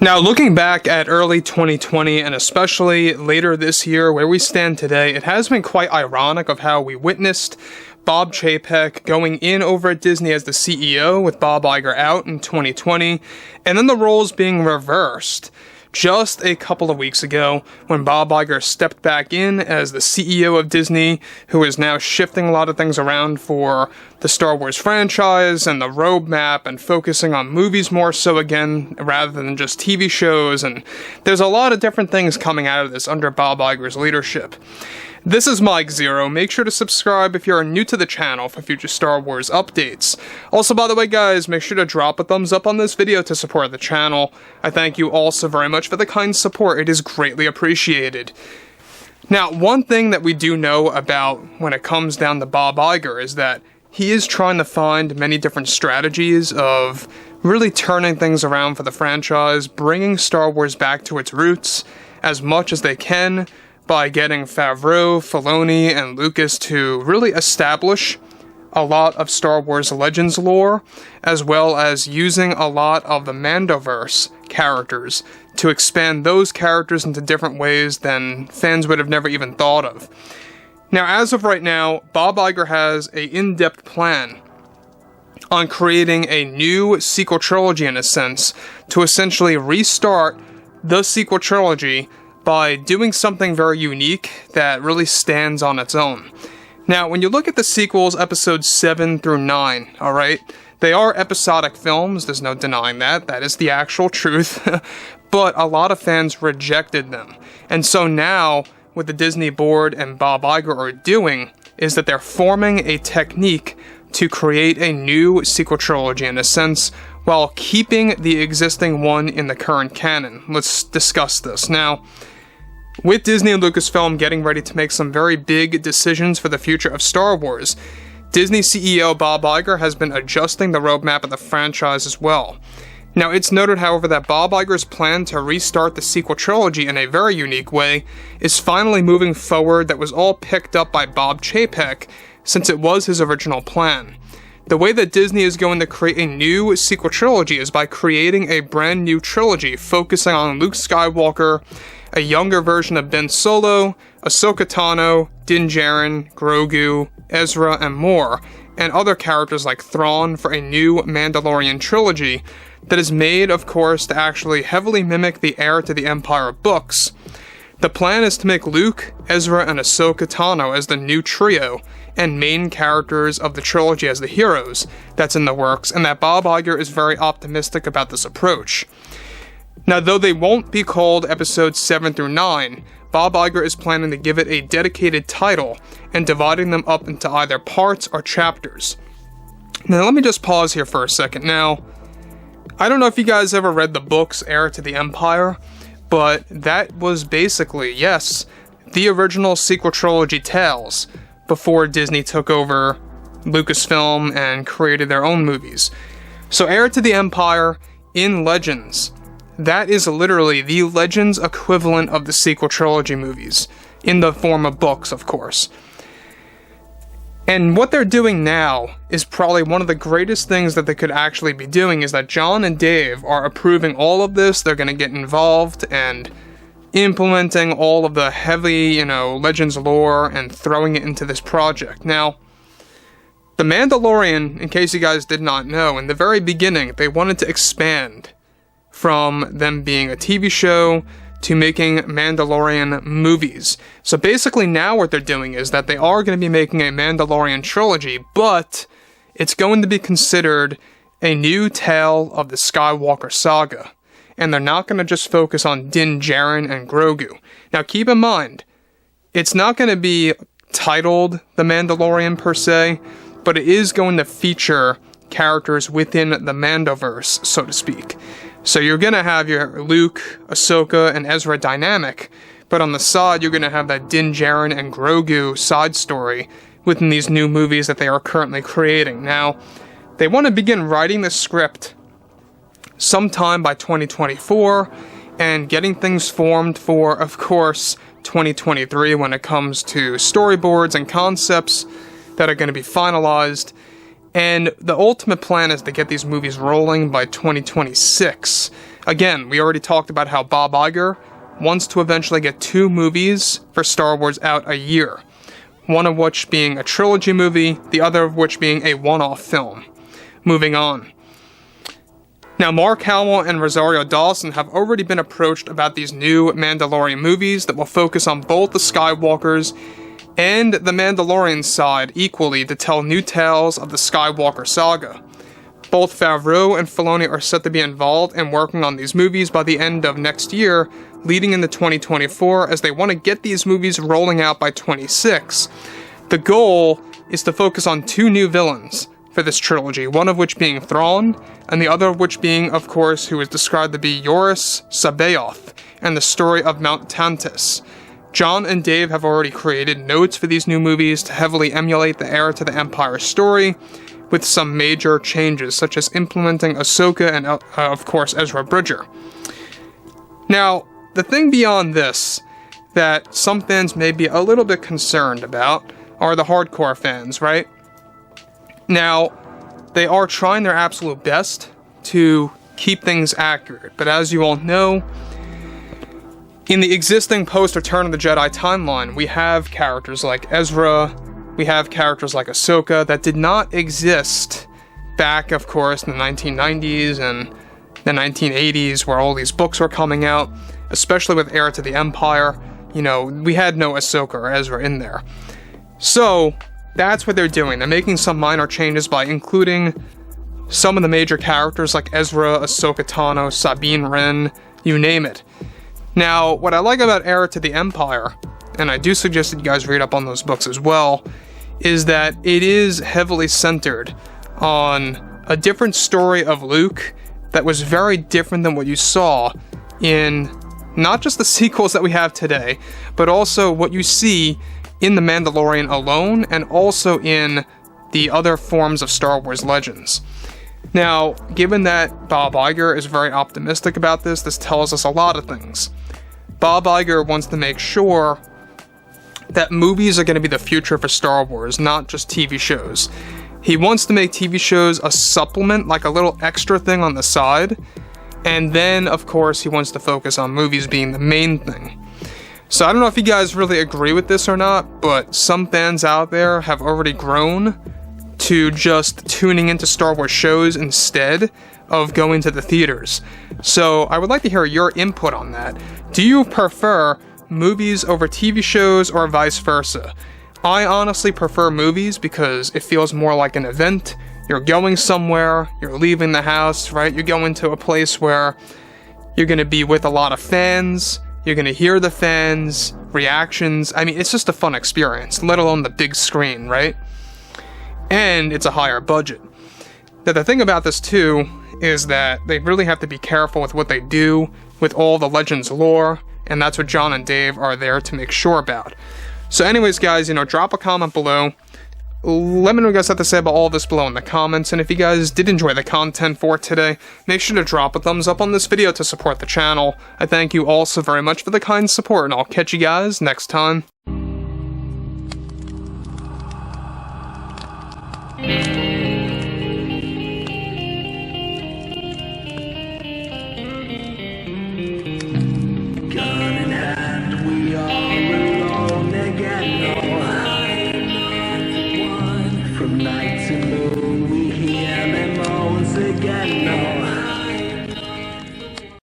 Now, looking back at early 2020 and especially later this year where we stand today, it has been quite ironic of how we witnessed Bob Chapek going in over at Disney as the CEO with Bob Iger out in 2020, and then the roles being reversed just a couple of weeks ago when Bob Iger stepped back in as the CEO of Disney, who is now shifting a lot of things around for the Star Wars franchise and the roadmap and focusing on movies more so again rather than just TV shows, and there's a lot of different things coming out of this under Bob Iger's leadership. This is Mike Zero. Make sure to subscribe if you're new to the channel for future Star Wars updates. Also, by the way, guys, make sure to drop a thumbs up on this video to support the channel. I thank you all so very much for the kind support. It is greatly appreciated. Now, one thing that we do know about when it comes down to Bob Iger is that he is trying to find many different strategies of really turning things around for the franchise, bringing Star Wars back to its roots as much as they can, by getting FAVREAU, Filoni, and Lucas to really establish a lot of Star Wars Legends lore, as well as using a lot of the Mandoverse characters to expand those characters into different ways than fans would have never even thought of. Now, as of right now, Bob Iger has an in-depth plan on creating a new sequel trilogy, in a sense, to essentially restart the sequel trilogy by doing something very unique that really stands on its own. Now, when you look at the sequels, episodes 7 through 9, alright, they are episodic films, there's no denying that, that is the actual truth, but a lot of fans rejected them. And so now, what the Disney board and Bob Iger are doing is that they're forming a technique to create a new sequel trilogy, in a sense, while keeping the existing one in the current canon. Let's discuss this. Now, with Disney and Lucasfilm getting ready to make some very big decisions for the future of Star Wars, Disney CEO Bob Iger has been adjusting the roadmap of the franchise as well. Now, it's noted, however, that Bob Iger's plan to restart the sequel trilogy in a very unique way is finally moving forward. That was all picked up by Bob Chapek, since it was his original plan. The way that Disney is going to create a new sequel trilogy is by creating a brand new trilogy focusing on Luke Skywalker, a younger version of Ben Solo, Ahsoka Tano, Din Djarin, Grogu, Ezra, and more, and other characters like Thrawn for a new Mandalorian trilogy that is made, of course, to actually heavily mimic the Heir to the Empire books. The plan is to make Luke, Ezra, and Ahsoka Tano as the new trio, and main characters of the trilogy as the heroes that's in the works, and that Bob Iger is very optimistic about this approach. Now, though they won't be called episodes 7 through 9, Bob Iger is planning to give it a dedicated title and dividing them up into either parts or chapters. Now, let me just pause here for a second. Now, I don't know if you guys ever read the books Heir to the Empire, but that was basically, yes, the original sequel trilogy tales before Disney took over Lucasfilm and created their own movies. So Heir to the Empire in Legends, that is literally the Legends equivalent of the sequel trilogy movies, in the form of books, of course. And what they're doing now is probably one of the greatest things that they could actually be doing, is that John and Dave are approving all of this. They're going to get involved and implementing all of the heavy, Legends lore and throwing it into this project. Now, The Mandalorian, in case you guys did not know, in the very beginning, they wanted to expand from them being a TV show to making Mandalorian movies. So basically now what they're doing is that they are going to be making a Mandalorian trilogy, but it's going to be considered a new tale of the Skywalker saga. And they're not going to just focus on Din Djarin and Grogu. Now keep in mind, it's not going to be titled The Mandalorian per se, but it is going to feature characters within the Mandoverse, so to speak. So you're going to have your Luke, Ahsoka, and Ezra dynamic, but on the side you're going to have that Din Djarin and Grogu side story within these new movies that they are currently creating. Now, they want to begin writing the script sometime by 2024, and getting things formed for, of course, 2023 when it comes to storyboards and concepts that are going to be finalized. And the ultimate plan is to get these movies rolling by 2026. Again, we already talked about how Bob Iger wants to eventually get 2 movies for Star Wars out a year, one of which being a trilogy movie, the other of which being a one-off film. Moving on. Now, Mark Hamill and Rosario Dawson have already been approached about these new Mandalorian movies that will focus on both the Skywalkers and the Mandalorian side equally to tell new tales of the Skywalker saga. Both FAVREAU and Filoni are set to be involved and working on these movies by the end of next year, leading into 2024, as they want to get these movies rolling out by 26. The goal is to focus on 2 new villains for this trilogy, one of which being Thrawn, and the other of which being, of course, who is described to be Yoris Sabaoth, and the story of Mount Tantiss. John and Dave have already created notes for these new movies to heavily emulate the Heir to the Empire story, with some major changes, such as implementing Ahsoka and, of course, Ezra Bridger. Now, the thing beyond this that some fans may be a little bit concerned about are the hardcore fans, right? Now, they are trying their absolute best to keep things accurate, but as you all know, in the existing post-Return of the Jedi timeline, we have characters like Ezra, we have characters like Ahsoka that did not exist back, of course, in the 1990s and the 1980s, where all these books were coming out, especially with Heir to the Empire. You know, we had no Ahsoka or Ezra in there. So, that's what they're doing. They're making some minor changes by including some of the major characters like Ezra, Ahsoka Tano, Sabine Wren, you name it. Now, what I like about Heir to the Empire, and I do suggest that you guys read up on those books as well, is that it is heavily centered on a different story of Luke that was very different than what you saw in not just the sequels that we have today, but also what you see in The Mandalorian alone, and also in the other forms of Star Wars Legends. Now, given that Bob Iger is very optimistic about this, this tells us a lot of things. Bob Iger wants to make sure that movies are going to be the future for Star Wars, not just TV shows. He wants to make TV shows a supplement, like a little extra thing on the side, and then, of course, he wants to focus on movies being the main thing. So I don't know if you guys really agree with this or not, but some fans out there have already grown to just tuning into Star Wars shows instead of going to the theaters. So I would like to hear your input on that. Do you prefer movies over TV shows or vice versa? I honestly prefer movies because it feels more like an event. You're going somewhere, you're leaving the house, right? You're going to a place where you're going to be with a lot of fans, you're going to hear the fans' reactions. I mean, it's just a fun experience, let alone the big screen, right? And it's a higher budget. Now, the thing about this too is that they really have to be careful with what they do with all the Legends lore, and that's what John and Dave are there to make sure about. So anyways, guys, drop a comment below. Let me know what you guys have to say about all this below in the comments, and if you guys did enjoy the content for today, make sure to drop a thumbs up on this video to support the channel. I thank you all so very much for the kind support, and I'll catch you guys next time. Night to moon, we hear them moans again.